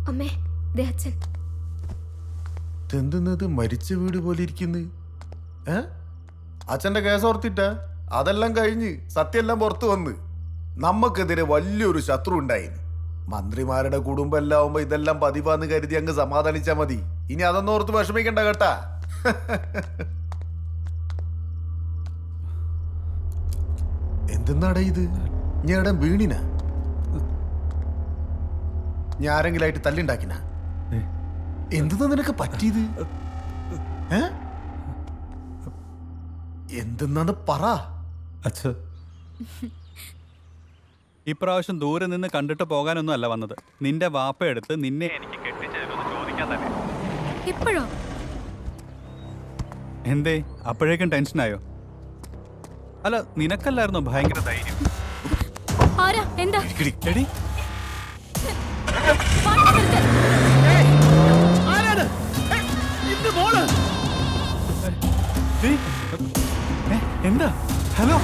അമ്മേ, ദേ അച്ഛൻ. എന്തെന്നത് മരിച്ച വീട് പോലെ ഇരിക്കുന്നു? അച്ഛന്റെ കേസ് ഓർത്തിട്ട അതെല്ലാം കഴിഞ്ഞ് സത്യമെല്ലാം പുറത്തു വന്ന് നമുക്കെതിരെ വലിയൊരു ശത്രു ഉണ്ടായി. മന്ത്രിമാരുടെ കുടുംബം എല്ലാം ആവുമ്പോ ഇതെല്ലാം പതിവാന്ന് കരുതി അങ്ങ് സമാധാനിച്ചാ മതി. ഇനി അതൊന്നും ഓർത്ത് വിഷമിക്കണ്ട കേട്ടാ. എന്തെന്നാടാ ഇത്? ഞാൻ വീണിന? ഞാൻ ആരെങ്കിലായിട്ട് തല്ലുണ്ടാക്കിന? എന്തെന്നാ നിനക്ക് പറ്റിയത്? എന്തെന്നാന്ന് പറ. ഇപ്രാവശ്യം ദൂരെ നിന്ന് കണ്ടിട്ട് പോകാനൊന്നും അല്ല വന്നത്. നിന്റെ വാപ്പ എടുത്ത് നിന്നെ എനിക്ക് കെട്ടിച്ചേരുമെന്ന് ചോദിക്കാൻ തന്നെ. ഇപ്പോഴോ? എന്തേ അപ്പോഴേക്കും ടെൻഷനായോ? അല്ല, നിനക്കല്ലായിരുന്നോ ഭയങ്കര ധൈര്യം? ആരാ? എന്താ? എടി, എന്താ? ഹലോ,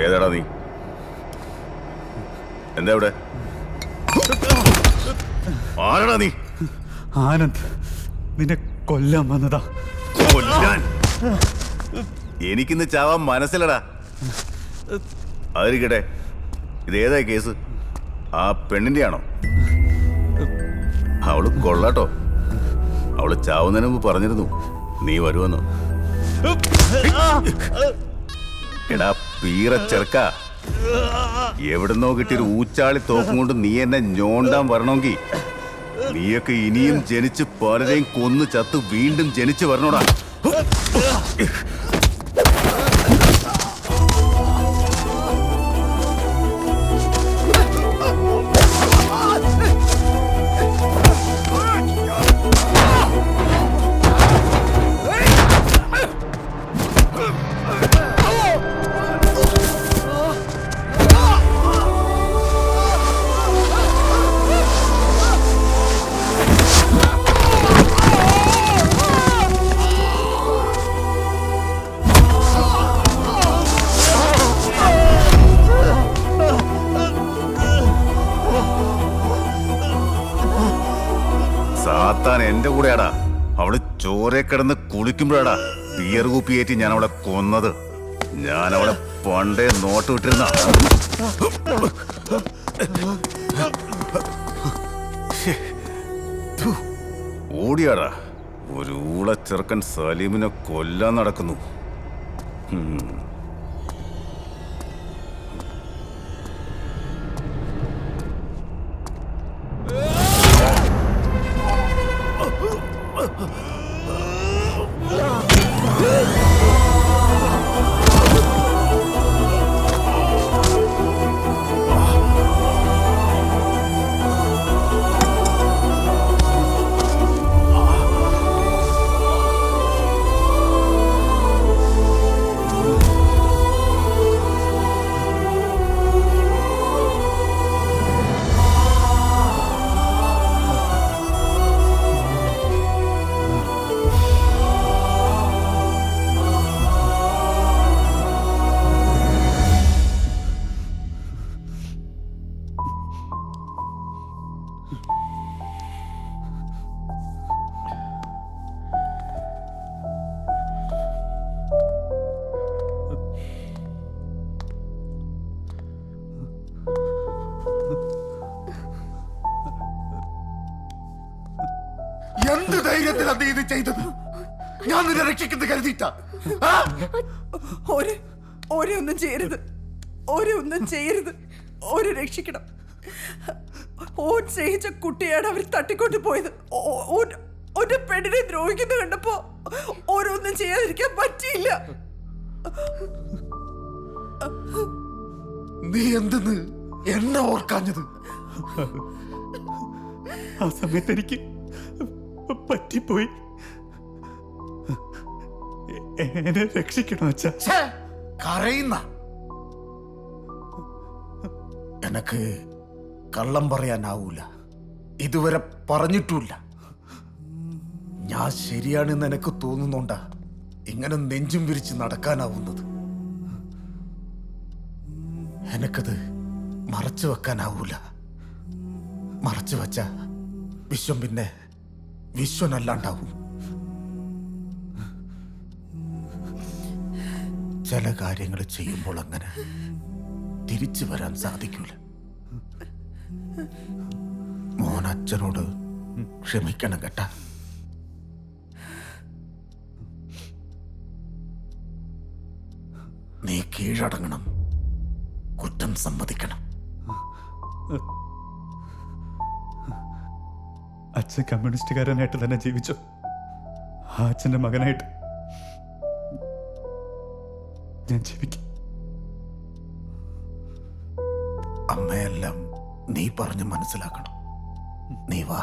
ഏതാടാ നീ? എന്താ ഇവിടെ? ആരാടാ നീ? ആനന്ദ്, നിന്നെ കൊല്ലാൻ വന്നതാ. കൊല്ലാൻ? എനിക്കിന്ന് ചാവാൻ മനസ്സിലടാ. അതിരിക്കട്ടെ, ഇതേതാ കേസ്? ആ പെണ്ണിന്റെ ആണോ? അവള് കൊള്ളാട്ടോ. അവള് ചാവുന്നതിന് മുമ്പ് പറഞ്ഞിരുന്നു നീ വരുമെന്ന്. എടാ പീറ ചെറുക്ക, എവിടുന്നോ കിട്ടിയൊരു ഊച്ചാളി തോക്കും കൊണ്ട് നീ എന്നെ ഞോണ്ടാൻ വരണമെങ്കിൽ നീയൊക്കെ ഇനിയും ജനിച്ച് പലരെയും കൊന്നു ചത്ത് വീണ്ടും ജനിച്ച് വരണോടാ. സാത്താൻ എന്റെ കൂടെയാടാ. അവള് ചോരെ കിടന്ന് കുളിക്കുമ്പോഴാടാ ബിയർ കുപ്പിയേറ്റി ഞാൻ അവളെ കൊന്നത്. ഞാൻ അവളെ പണ്ടേ നോട്ട് വിട്ടിരുന്ന. ഓടിയാടാ. ഒരു ഊള ചെറുക്കൻ സലീമിനെ കൊല്ലാൻ നടക്കുന്നു. എന്തിനാ നീ ഇത് ചെയ്തത്? ഞാൻ നിന്നെ രക്ഷിക്കുന്നത് കരുതിയിട്ടാ? ഒന്നും ചെയ്യരുത്, ഒന്നും ചെയ്യരുത്. രക്ഷിക്കണം. ഓൻ സ്നേഹിച്ച കുട്ടിയാണ് അവർ തട്ടിക്കൊണ്ട് പോയത്. ഒരു പെണ്ണിനെ ദ്രോഹിക്കുന്നത് കണ്ടപ്പോ ഓരോന്നും ചെയ്യാതിരിക്കാൻ പറ്റിയില്ല. നീ എന്തെന്ന് എന്നെ ഓർക്കാഞ്ഞത്? ആ സമയത്ത് എനിക്ക് പറ്റിപ്പോയി. എന്നെ രക്ഷിക്കണോ അച്ഛാ? കരയുന്ന എനക്ക് കള്ളം പറയാനാവൂല, ഇതുവരെ പറഞ്ഞിട്ടുമില്ല. ഞാൻ ശരിയാണെന്ന് എനിക്ക് തോന്നുന്നുണ്ടാ ഇങ്ങനെ നെഞ്ചും വിരിച്ച് നടക്കാനാവുന്നത്. എനക്കത് മറച്ചു വെക്കാനാവൂല. മറച്ചു വച്ച വിശ്വം പിന്നെ വിശ്വനല്ലാണ്ടാവും. ചില കാര്യങ്ങൾ ചെയ്യുമ്പോൾ അങ്ങനെ തിരിച്ചു വരാൻ സാധിക്കൂല. മോൻ അച്ഛനോട് ക്ഷമിക്കണം കേട്ടാ. നീ കീഴടങ്ങണം, കുറ്റം സമ്മതിക്കണം. അച്ഛൻ കമ്മ്യൂണിസ്റ്റുകാരനായിട്ട് തന്നെ ജീവിച്ചു. ആ അച്ഛൻ്റെ മകനായിട്ട് ഞാൻ ജീവിക്കും. അമ്മയെല്ലാം നീ പറഞ്ഞ് മനസ്സിലാക്കണം. നീ വാ.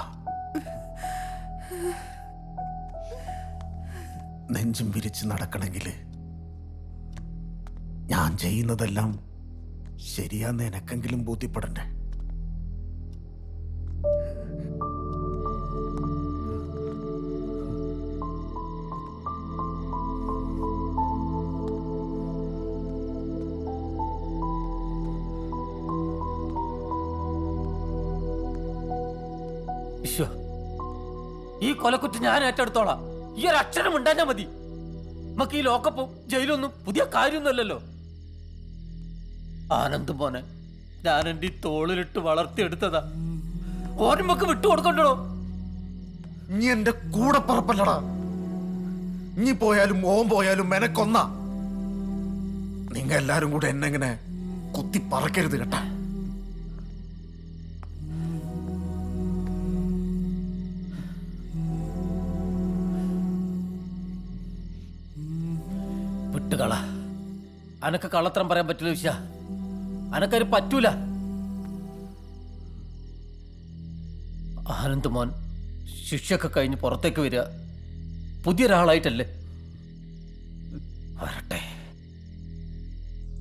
നെഞ്ചും വിരിച്ച് നടക്കണമെങ്കിൽ ഞാൻ ചെയ്യുന്നതെല്ലാം ശരിയാന്ന് എനക്കെങ്കിലും ബോധ്യപ്പെടണ്ടേ? ഈ കൊലക്കുറ്റ് ഞാൻ ഏറ്റെടുത്തോളാം. ഈ ഒരു അക്ഷരം ഉണ്ടാഞ്ഞാ മതി. നമുക്ക് ഈ ലോക്കപ്പും ജയിലൊന്നും പുതിയ കാര്യമൊന്നുമല്ലല്ലോ. ആനന്ദ് മോനെ ഞാൻ എന്റെ തോളിലിട്ട് വളർത്തിയെടുത്തതാ. ഓർമ്മക്ക് വിട്ടുകൊടുക്കണ്ടോ? നീ എന്റെ കൂടെ പറപ്പല്ലടാ. നീ പോയാലും ഓൻ പോയാലും എനക്കൊന്നാ. നിങ്ങ എല്ലാരും കൂടെ എന്നെങ്ങനെ കുത്തി പറക്കരുത് കേട്ടാ. വിട്ടുകള. അനക്ക് കള്ളത്തരം പറയാൻ പറ്റൂല വിശ്വ. അനക്കത് പറ്റൂല. ആനന്ദ് മോൻ ശിക്ഷയൊക്കെ കഴിഞ്ഞ് പുറത്തേക്ക് വരിക പുതിയൊരാളായിട്ടല്ലേ? വരട്ടെ.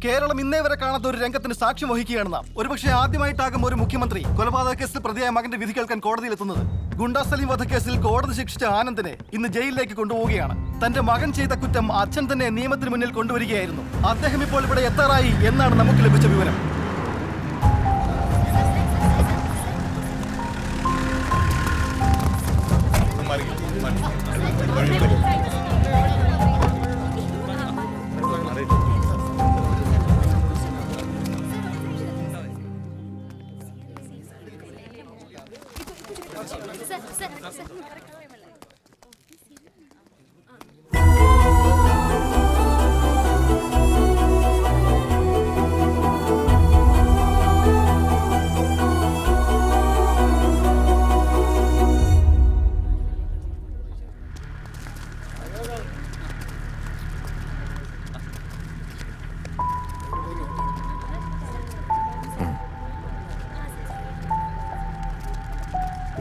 കേരളം ഇന്നേ വരെ കാണാത്ത ഒരു രംഗത്തിന് സാക്ഷ്യം വഹിക്കുകയാണ് നാം. ഒരുപക്ഷെ ആദ്യമായിട്ടാകും ഒരു മുഖ്യമന്ത്രി കൊലപാതക കേസിൽ പ്രതിയായ മകന്റെ വിധി കേൾക്കാൻ കോടതിയിലെത്തുന്നത്. ഗുണ്ടാ സലീം വധക്കേസിൽ കോടതി ശിക്ഷിച്ച ആനന്ദിനെ ഇന്ന് ജയിലിലേക്ക് കൊണ്ടുപോവുകയാണ്. തന്റെ മകൻ ചെയ്ത കുറ്റം അച്ഛൻ തന്നെ നിയമത്തിന് മുന്നിൽ കൊണ്ടുവരികയായിരുന്നു. അദ്ദേഹം ഇപ്പോൾ ഇവിടെ എത്താറായി എന്നാണ് നമുക്ക് ലഭിച്ച വിവരം.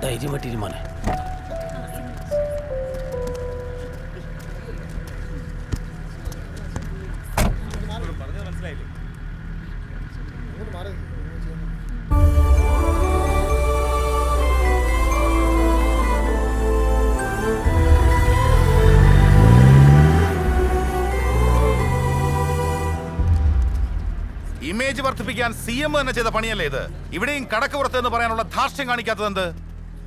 ധൈര്യമായിട്ടിരി മോനെ. ഇമേജ് വർദ്ധിപ്പിക്കാൻ CM തന്നെ ചെയ്ത പണിയല്ലേ ഇത്? ഇവിടെയും കടക്കുപുറത്ത് എന്ന് പറയാനുള്ള ധാർഷ്ട്യം കാണിക്കാത്തത് എന്ത്?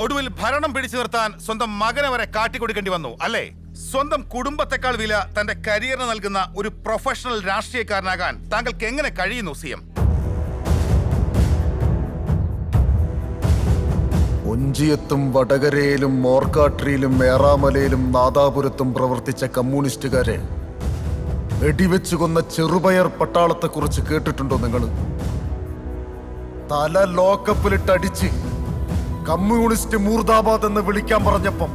ഒടുവിൽ ഭരണം പിടിച്ചു നിർത്താൻ സ്വന്തം മകനെ വരെ കാട്ടിക്കൊടുക്കേണ്ടി വന്നു അല്ലേ? സ്വന്തം കുടുംബത്തെക്കാൾ വില തന്റെ കരിയറിന് നൽകുന്ന ഒരു പ്രൊഫഷണൽ രാഷ്ട്രീയക്കാരനാകാൻ താങ്കൾക്ക് എങ്ങനെ കഴിയുന്നു CM? ഓൻ ഒഞ്ചിയത്തും വടകരയിലും മോർക്കാട്രിയിലും മേറാമലയിലും നാദാപുരത്തും പ്രവർത്തിച്ച കമ്മ്യൂണിസ്റ്റുകാരെ വെടിവെച്ചു കൊന്ന ചെറുപയർ പട്ടാളത്തെക്കുറിച്ച് കേട്ടിട്ടുണ്ടോ നിങ്ങൾ? തല ലോക്കപ്പിലിട്ടടിച്ച് കമ്മ്യൂണിസ്റ്റ് മൂർദാബാദ് എന്ന് വിളിക്കാൻ പറഞ്ഞപ്പം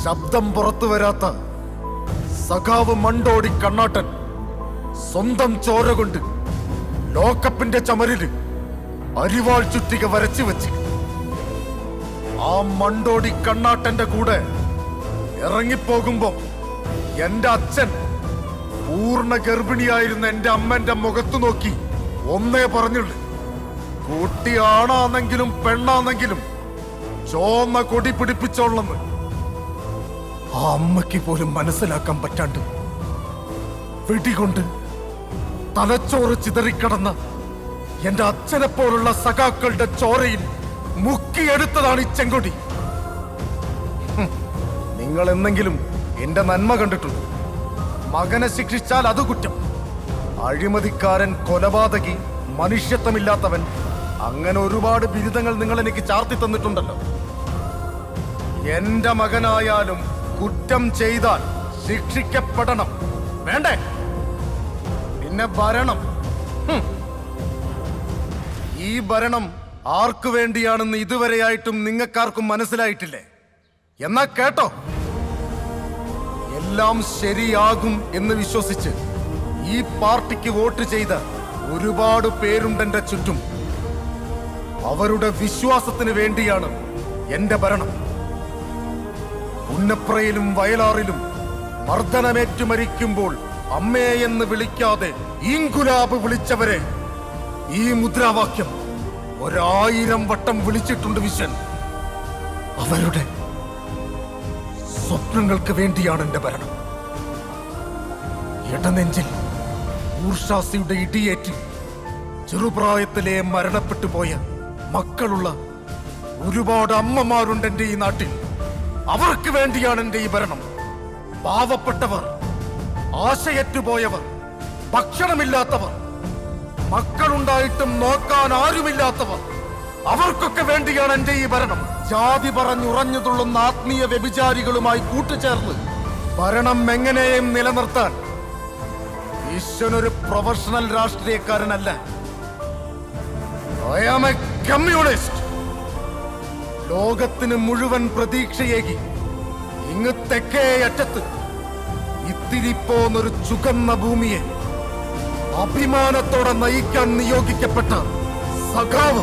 ശബ്ദം പുറത്തു വരാത്ത സഖാവ് മണ്ടോടി കണ്ണാട്ടൻ സ്വന്തം ചോര കൊണ്ട് ലോക്കപ്പിന്റെ ചമരില് അരിവാൾ ചുറ്റിക വരച്ചു വെച്ച് ആ മണ്ടോടി കണ്ണാട്ടന്റെ കൂടെ ഇറങ്ങിപ്പോകുമ്പോ എന്റെ അച്ഛൻ പൂർണ്ണ ഗർഭിണിയായിരുന്ന എന്റെ അമ്മന്റെ മുഖത്തു നോക്കി ഒന്നേ പറഞ്ഞുള്ളൂ, കുട്ടി ആണാന്നെങ്കിലും പെണ്ണാന്നെങ്കിലും ചോന്ന കൊടി പിടിപ്പിച്ചോളെന്ന്. ആ അമ്മയ്ക്ക് പോലും മനസ്സിലാക്കാൻ പറ്റാണ്ട് വെടികൊണ്ട് തലച്ചോറ് ചിതറിക്കടന്ന എന്റെ അച്ഛനെ പോലുള്ള സഖാക്കളുടെ ചോരയിൽ മുക്കിയെടുത്തതാണ് ഈ ചെങ്കൊടി. നിങ്ങൾ എന്നെങ്കിലും എന്റെ നന്മ കണ്ടിട്ടുണ്ട്? മകനെ ശിക്ഷിച്ചാൽ അത് കുറ്റം, അഴിമതിക്കാരൻ, കൊലപാതകി, മനുഷ്യത്വമില്ലാത്തവൻ, അങ്ങനെ ഒരുപാട് ബിരുദങ്ങൾ നിങ്ങൾ എനിക്ക് ചാർത്തി തന്നിട്ടുണ്ടല്ലോ. എന്റെ മകനായാലും കുറ്റം ചെയ്താൽ ശിക്ഷിക്കപ്പെടണം, വേണ്ടേ? പിന്നെ ഭരണം, ഈ ഭരണം ആർക്കു വേണ്ടിയാണെന്ന് ഇതുവരെയായിട്ടും നിങ്ങൾക്കാർക്കും മനസ്സിലായിട്ടില്ലേ? എന്നാ കേട്ടോ, എല്ലാം ശരിയാകും എന്ന് വിശ്വസിച്ച് ഈ പാർട്ടിക്ക് വോട്ട് ചെയ്ത ഒരുപാട് പേരുണ്ടെന്റെ ചുറ്റും. അവരുടെ വിശ്വാസത്തിന് വേണ്ടിയാണ് എന്റെ ഭരണം. ഉന്നപ്രയിലും വയലാറിലും മർദ്ദനമേറ്റു മരിക്കുമ്പോൾ അമ്മേ എന്ന് വിളിക്കാതെ ഇൻകുലാബ് വിളിച്ചവരെ ഈ മുദ്രാവാക്യം 1000 വട്ടം വിളിച്ചിട്ടുണ്ട് വിശ്വൻ. അവരുടെ സ്വപ്നങ്ങൾക്ക് വേണ്ടിയാണ് എന്റെ ഭരണം. ഇടനെഞ്ചിൽ ഊർഷാസിയുടെ ഇടിയേറ്റ് ചെറുപ്രായത്തിലെ മരണപ്പെട്ടു പോയ മക്കളുള്ള ഒരുപാട് അമ്മമാരുണ്ട് എന്റെ ഈ നാട്ടിൽ. അവർക്ക് വേണ്ടിയാണ് എന്റെ ഈ ഭരണം. പാവപ്പെട്ടവർ, ആശയറ്റുപോയവർ, ഭക്ഷണമില്ലാത്തവർ, മക്കളുണ്ടായിട്ടും നോക്കാൻ ആരുമില്ലാത്തവർ, അവർക്കൊക്കെ വേണ്ടിയാണ് എന്റെ ഈ ഭരണം. ജാതി പറഞ്ഞുറഞ്ഞു തുള്ളുന്ന ആത്മീയ വ്യഭിചാരികളുമായി കൂട്ടുചേർന്ന് ഭരണം എങ്ങനെയും നിലനിർത്താൻ ഈശ്വരനൊരു പ്രൊഫഷണൽ രാഷ്ട്രീയക്കാരനല്ല. I am a communist. ലോകത്തിന് മുഴുവൻ പ്രതീക്ഷയേകി ഇങ്ങ് തെക്കേ അറ്റത്ത് ഇത്തിരിപ്പോന്നൊരു ചുകന്ന ഭൂമിയെ അഭിമാനത്തോടെ നയിക്കാൻ നിയോഗിക്കപ്പെട്ട സഖാവ്